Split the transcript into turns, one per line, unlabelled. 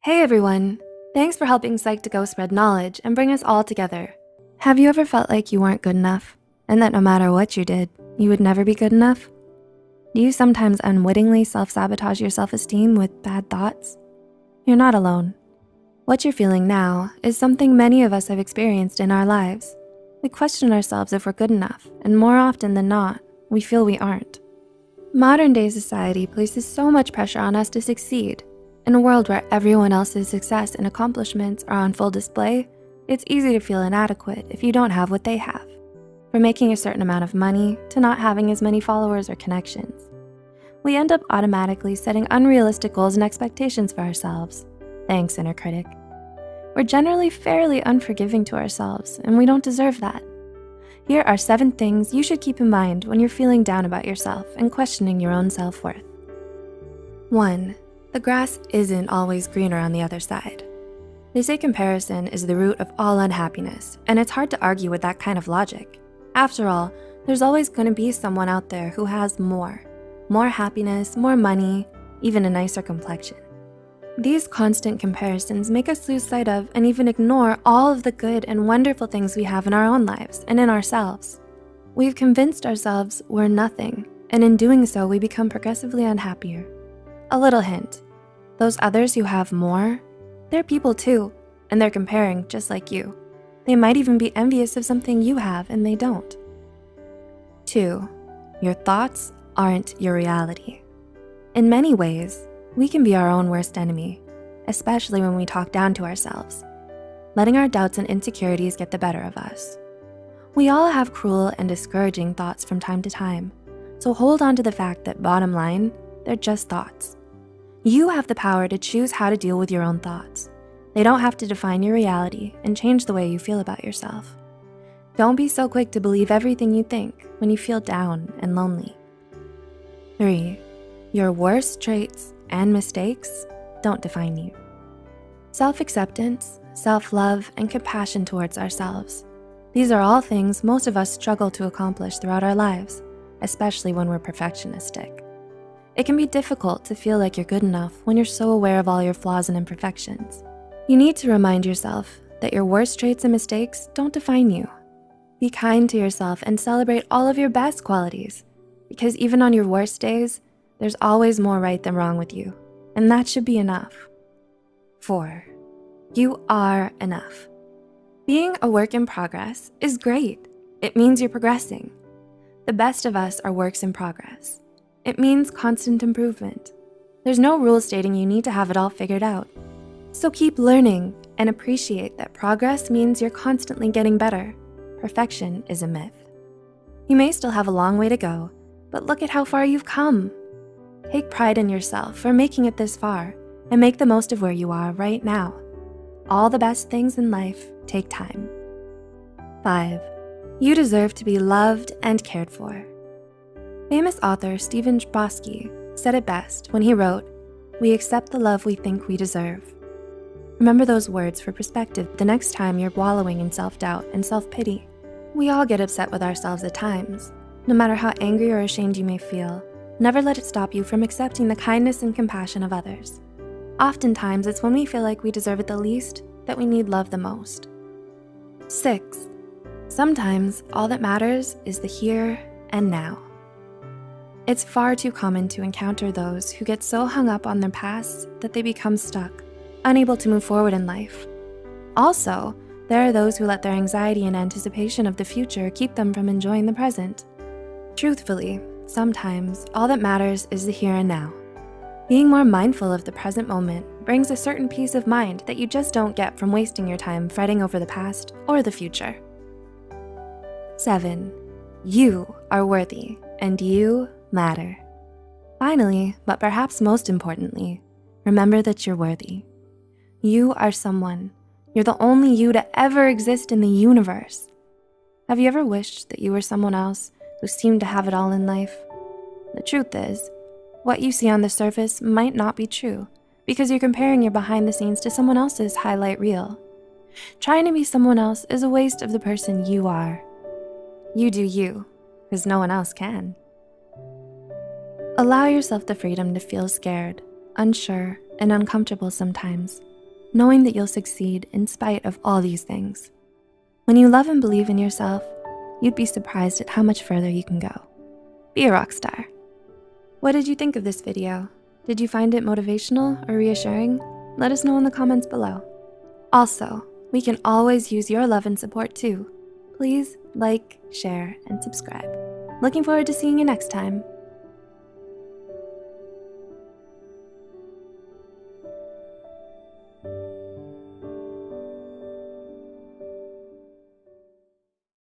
Hey everyone! Thanks for helping Psych2Go spread knowledge and bring us all together. Have you ever felt like you weren't good enough and that no matter what you did, you would never be good enough? Do you sometimes unwittingly self-sabotage your self-esteem with bad thoughts? You're not alone. What you're feeling now is something many of us have experienced in our lives. We question ourselves if we're good enough, and more often than not, we feel we aren't. Modern day society places so much pressure on us to succeed. In a world where everyone else's success and accomplishments are on full display, it's easy to feel inadequate if you don't have what they have. From making a certain amount of money to not having as many followers or connections. We end up automatically setting unrealistic goals and expectations for ourselves. Thanks, inner critic. We're generally fairly unforgiving to ourselves, and we don't deserve that. Here are 7 things you should keep in mind when you're feeling down about yourself and questioning your own self-worth. 1. The grass isn't always greener on the other side. They say comparison is the root of all unhappiness, and it's hard to argue with that kind of logic. After all, there's always gonna be someone out there who has more happiness, more money, even a nicer complexion. These constant comparisons make us lose sight of and even ignore all of the good and wonderful things we have in our own lives and in ourselves. We've convinced ourselves we're nothing, and in doing so, we become progressively unhappier. A little hint, those others who have more, they're people too, and they're comparing just like you. They might even be envious of something you have and they don't. 2, your thoughts aren't your reality. In many ways, we can be our own worst enemy, especially when we talk down to ourselves, letting our doubts and insecurities get the better of us. We all have cruel and discouraging thoughts from time to time, so hold on to the fact that bottom line, they're just thoughts. You have the power to choose how to deal with your own thoughts. They don't have to define your reality and change the way you feel about yourself. Don't be so quick to believe everything you think when you feel down and lonely. 3, your worst traits and mistakes don't define you. Self-acceptance, self-love, and compassion towards ourselves. These are all things most of us struggle to accomplish throughout our lives, especially when we're perfectionistic. It can be difficult to feel like you're good enough when you're so aware of all your flaws and imperfections. You need to remind yourself that your worst traits and mistakes don't define you. Be kind to yourself and celebrate all of your best qualities, because even on your worst days, there's always more right than wrong with you, and that should be enough. 4, you are enough. Being a work in progress is great. It means you're progressing. The best of us are works in progress. It means constant improvement. There's no rule stating you need to have it all figured out. So keep learning and appreciate that progress means you're constantly getting better. Perfection is a myth. You may still have a long way to go, but look at how far you've come. Take pride in yourself for making it this far and make the most of where you are right now. All the best things in life take time. 5, you deserve to be loved and cared for. Famous author Stephen Chbosky said it best when he wrote, "We accept the love we think we deserve." Remember those words for perspective the next time you're wallowing in self-doubt and self-pity. We all get upset with ourselves at times. No matter how angry or ashamed you may feel, never let it stop you from accepting the kindness and compassion of others. Oftentimes, it's when we feel like we deserve it the least that we need love the most. 6, sometimes all that matters is the here and now. It's far too common to encounter those who get so hung up on their past that they become stuck, unable to move forward in life. Also, there are those who let their anxiety and anticipation of the future keep them from enjoying the present. Truthfully, sometimes all that matters is the here and now. Being more mindful of the present moment brings a certain peace of mind that you just don't get from wasting your time fretting over the past or the future. 7, you are worthy and you matter. Finally, but perhaps most importantly, remember that you're worthy. You are someone. You're the only you to ever exist in the universe. Have you ever wished that you were someone else who seemed to have it all in life? The truth is, what you see on the surface might not be true because you're comparing your behind the scenes to someone else's highlight reel. Trying to be someone else is a waste of the person you are. You do you, because no one else can. Allow yourself the freedom to feel scared, unsure, and uncomfortable sometimes. knowing that you'll succeed in spite of all these things. When you love and believe in yourself, you'd be surprised at how much further you can go. Be a rock star. What did you think of this video? Did you find it motivational or reassuring? Let us know in the comments below. Also, we can always use your love and support too. Please like, share, and subscribe. Looking forward to seeing you next time.